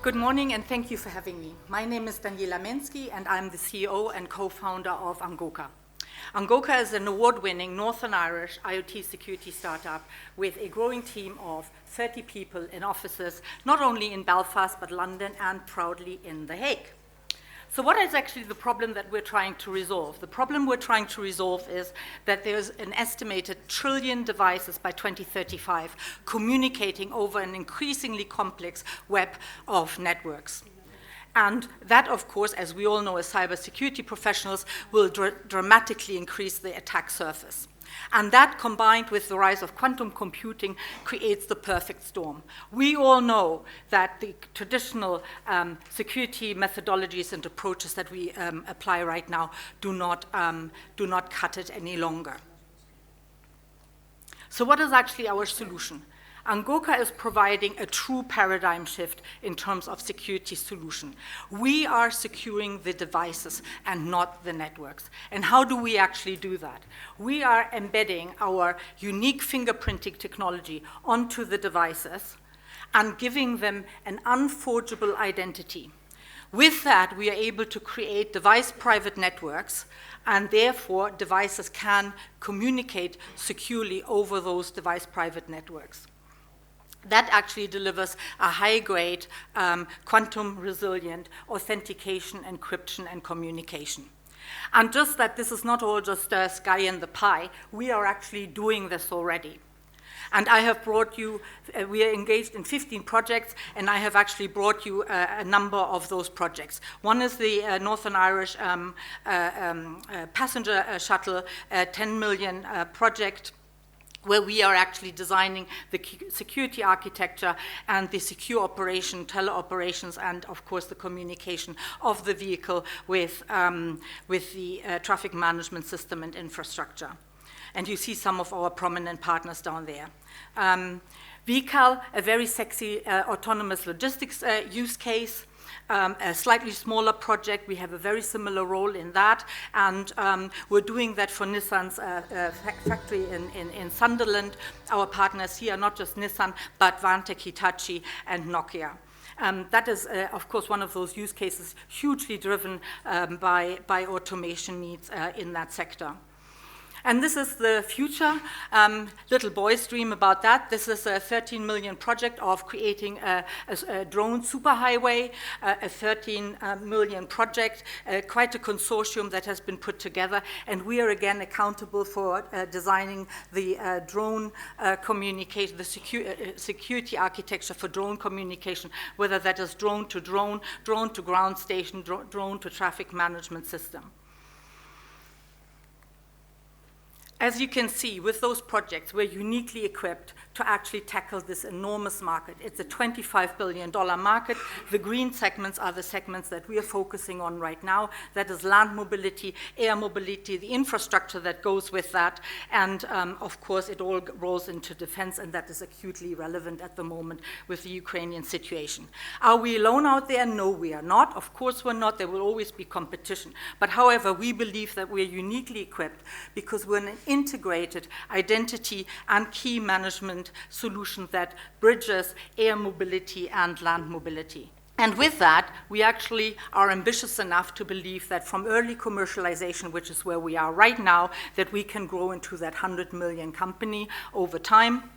Good morning, and thank you for having me. My name is Daniela Menzky, and I'm the CEO and co-founder of ANGOKA. ANGOKA is an award-winning Northern Irish IoT security startup with a growing team of 30 people in offices, not only in Belfast, but London, and proudly in The Hague. So what is actually the problem that we're trying to resolve? The problem we're trying to resolve is that there's an estimated 1 trillion devices by 2035 communicating over an increasingly complex web of networks. And that, of course, as we all know as cybersecurity professionals, will dramatically increase the attack surface. And that, combined with the rise of quantum computing, creates the perfect storm. We all know that the traditional security methodologies and approaches that we apply right now do not cut it any longer. So what is actually our solution? ANGOKA is providing a true paradigm shift in terms of security solution. We are securing the devices and not the networks. And how do we actually do that? We are embedding our unique fingerprinting technology onto the devices and giving them an unforgeable identity. With that, we are able to create device private networks, and therefore devices can communicate securely over those device private networks. That actually delivers a high-grade, quantum-resilient authentication, encryption, and communication. And just that this is not all just sky in the pie, we are actually doing this already. And I have brought you, we are engaged in 15 projects, and I have actually brought you a number of those projects. One is the Northern Irish passenger shuttle 10 million project, where we are actually designing the security architecture and the secure operation, teleoperations, and of course the communication of the vehicle with the traffic management system and infrastructure. And you see some of our prominent partners down there. VCAL, a very sexy autonomous logistics use case. A slightly smaller project, we have a very similar role in that, and we're doing that for Nissan's factory in Sunderland. Our partners here are not just Nissan, but Vantec, Hitachi, and Nokia. That is, of course, one of those use cases hugely driven by automation needs in that sector. And this is the future. Little boys dream about that. This is a 13 million project of creating a drone superhighway, a 13 million project, quite a consortium that has been put together. And we are again accountable for designing the drone communication, the security architecture for drone communication, whether that is drone to drone, drone to ground station, drone to traffic management system. As you can see, with those projects, we're uniquely equipped to actually tackle this enormous market. It's a $25 billion market. The green segments are the segments that we are focusing on right now. That is land mobility, air mobility, the infrastructure that goes with that, and of course, it all rolls into defense, and that is acutely relevant at the moment with the Ukrainian situation. Are we alone out there? No, we are not. Of course we're not. There will always be competition. But however, we believe that we're uniquely equipped because we're an integrated identity and key management solution that bridges air mobility and land mobility. And with that, we actually are ambitious enough to believe that from early commercialization, which is where we are right now, that we can grow into that 100 million company over time,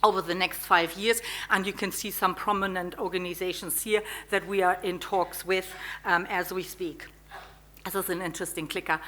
over the next 5 years. And you can see some prominent organizations here that we are in talks with as we speak. This is an interesting clicker,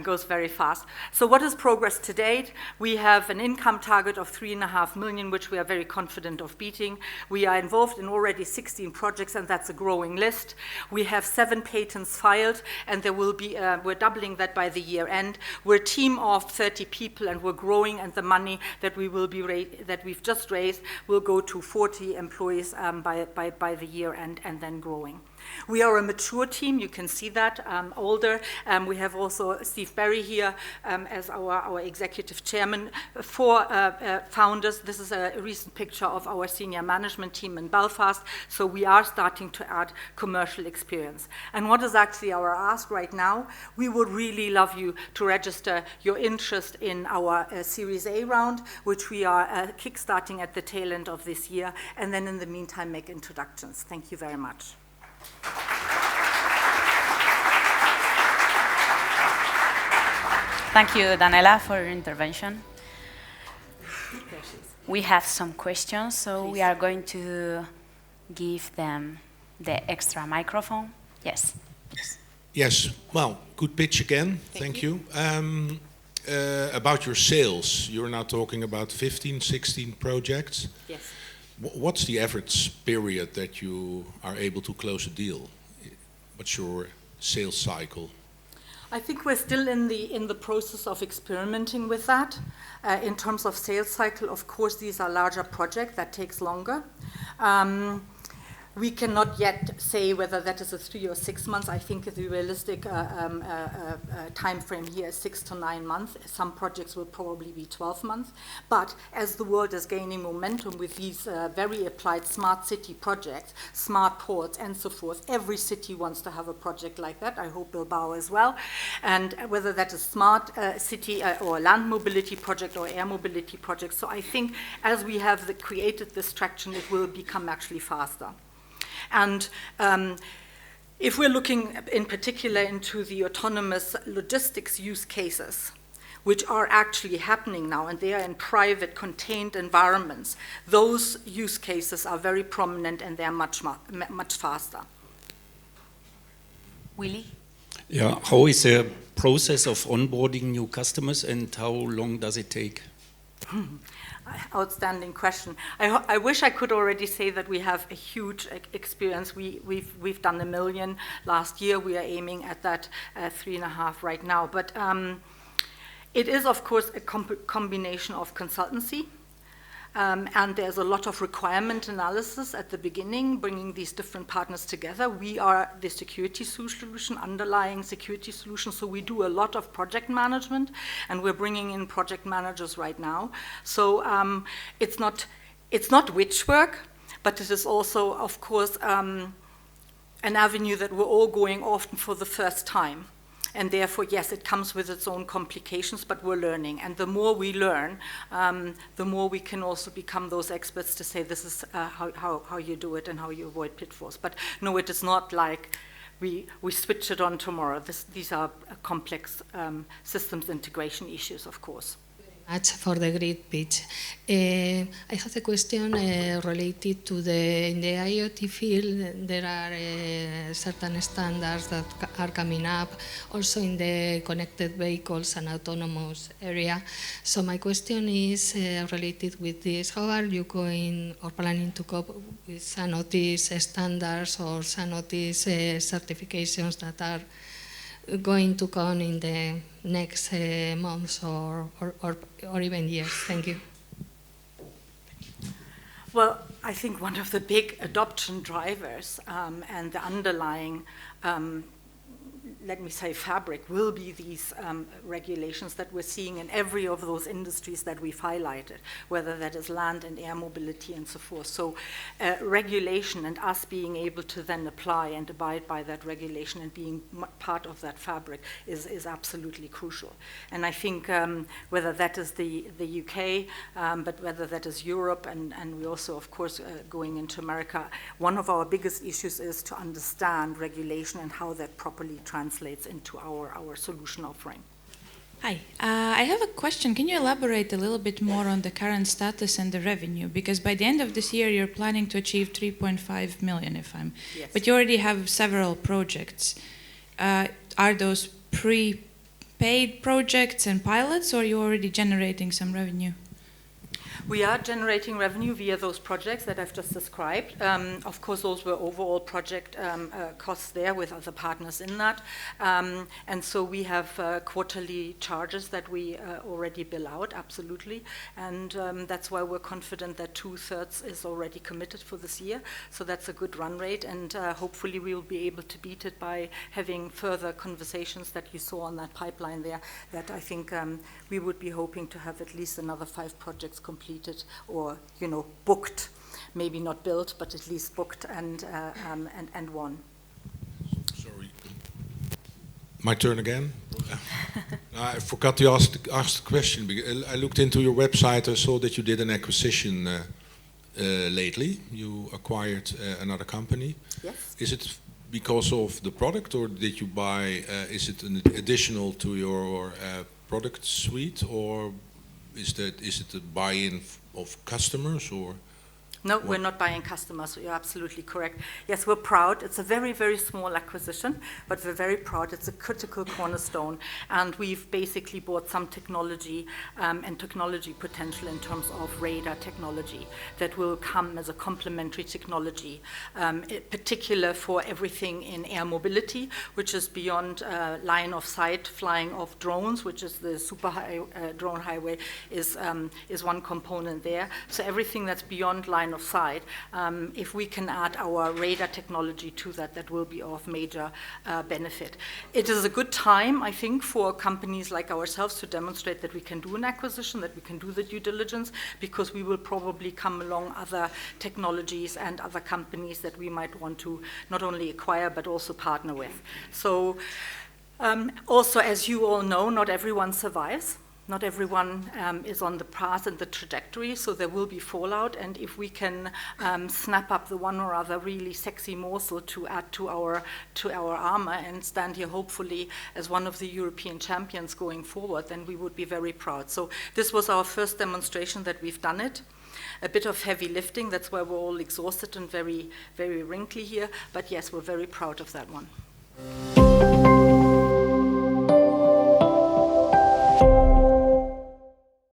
goes very fast. So what is progress to date? We have an income target of 3.5 million, which we are very confident of beating. We are involved in already 16 projects, and that's a growing list. We have 7 patents filed, and there will be, we're doubling that by the year end. We're a team of 30 people, and we're growing, and the money that we will be that we've just raised will go to 40 employees by the year end, and then growing. We are a mature team, you can see that. All holder. We have also Steve Berry here as our executive chairman. 4 founders. This is a recent picture of our senior management team in Belfast. So we are starting to add commercial experience. And what is actually our ask right now? We would really love you to register your interest in our Series A round, which we are kickstarting at the tail end of this year, and then in the meantime make introductions. Thank you very much. Thank you, Daniela, for your intervention. We have some questions, so we are going to give them the extra microphone. Yes. Yes, well, good pitch again. Thank you. About your sales, you're now talking about 15, 16 projects. Yes. What's the average period that you are able to close a deal? What's your sales cycle? I think we're still in the process of experimenting with that. In terms of sales cycle, of course, these are larger projects that takes longer. We cannot yet say whether that is a 3 or 6 months. I think the realistic time frame here is 6 to 9 months. Some projects will probably be 12 months. But as the world is gaining momentum with these very applied smart city projects, smart ports, and so forth, every city wants to have a project like that. I hope Bilbao as well. And whether that is smart city or land mobility project or air mobility project. So I think as we have created this traction, it will become actually faster. And if we're looking in particular into the autonomous logistics use cases, which are actually happening now, and they are in private, contained environments, those use cases are very prominent and they're much faster. Willy? Yeah, how is the process of onboarding new customers and how long does it take? Outstanding question. I wish I could already say that we have a huge experience. We've done 1 million last year. We are aiming at that 3.5 right now. But it is, of course, a combination of consultancy. And there's a lot of requirement analysis at the beginning, bringing these different partners together. We are the security solution, underlying security solution, so we do a lot of project management, and we're bringing in project managers right now. So it's not witch work, but it is also, of course, an avenue that we're all going often for the first time. And therefore, yes, it comes with its own complications, but we're learning. And the more we learn, the more we can also become those experts to say this is how you do it and how you avoid pitfalls. But no, it is not like we switch it on tomorrow. These are complex systems integration issues, of course. Much for the great pitch. I have a question related to in the IoT field. There are certain standards that are coming up, also in the connected vehicles and autonomous area. So my question is related with this. How are you going or planning to cope with some of these standards or some of these certifications that are going to come in the next months or even years? Thank you. Well, I think one of the big adoption drivers and the underlying let me say, fabric will be these regulations that we're seeing in every of those industries that we've highlighted, whether that is land and air mobility and so forth. So regulation and us being able to then apply and abide by that regulation and being part of that fabric is absolutely crucial. And I think whether that is the UK, but whether that is Europe, and we also, of course, going into America, one of our biggest issues is to understand regulation and how that properly translates into our solution offering. Hi, I have a question. Can you elaborate a little bit more on the current status and the revenue? Because by the end of this year, you're planning to achieve 3.5 million, Yes. But you already have several projects. Are those pre-paid projects and pilots, or are you already generating some revenue? We are generating revenue via those projects that I've just described. Of course, those were overall project costs there with other partners in that. And so we have quarterly charges that we already bill out, absolutely. And that's why we're confident that 2/3 is already committed for this year. So that's a good run rate. And hopefully we will be able to beat it by having further conversations that you saw on that pipeline there, that I think we would be hoping to have at least another 5 projects completed or, booked, maybe not built, but at least booked and won. Sorry. My turn again? I forgot to ask the question. Because I looked into your website. I saw that you did an acquisition lately. You acquired another company. Yes. Is it because of the product, or did you buy, is it an additional to your product suite, or is it a buy-in of customers, or? No, we're not buying customers. You're absolutely correct. Yes, we're proud. It's a very, very small acquisition, but we're very proud. It's a critical cornerstone, and we've basically bought some technology and technology potential in terms of radar technology that will come as a complementary technology, in particular for everything in air mobility, which is beyond line of sight flying of drones, which is the drone highway is one component there. So everything that's beyond line of sight, if we can add our radar technology to that, that will be of major benefit. It is a good time, I think, for companies like ourselves to demonstrate that we can do an acquisition, that we can do the due diligence, because we will probably come along other technologies and other companies that we might want to not only acquire but also partner with. So also, as you all know, not everyone survives. Not everyone is on the path and the trajectory, so there will be fallout. And if we can snap up the one or other really sexy morsel to add to our armor and stand here hopefully as one of the European champions going forward, then we would be very proud. So this was our first demonstration that we've done it. A bit of heavy lifting, that's why we're all exhausted and very, very wrinkly here. But yes, we're very proud of that one.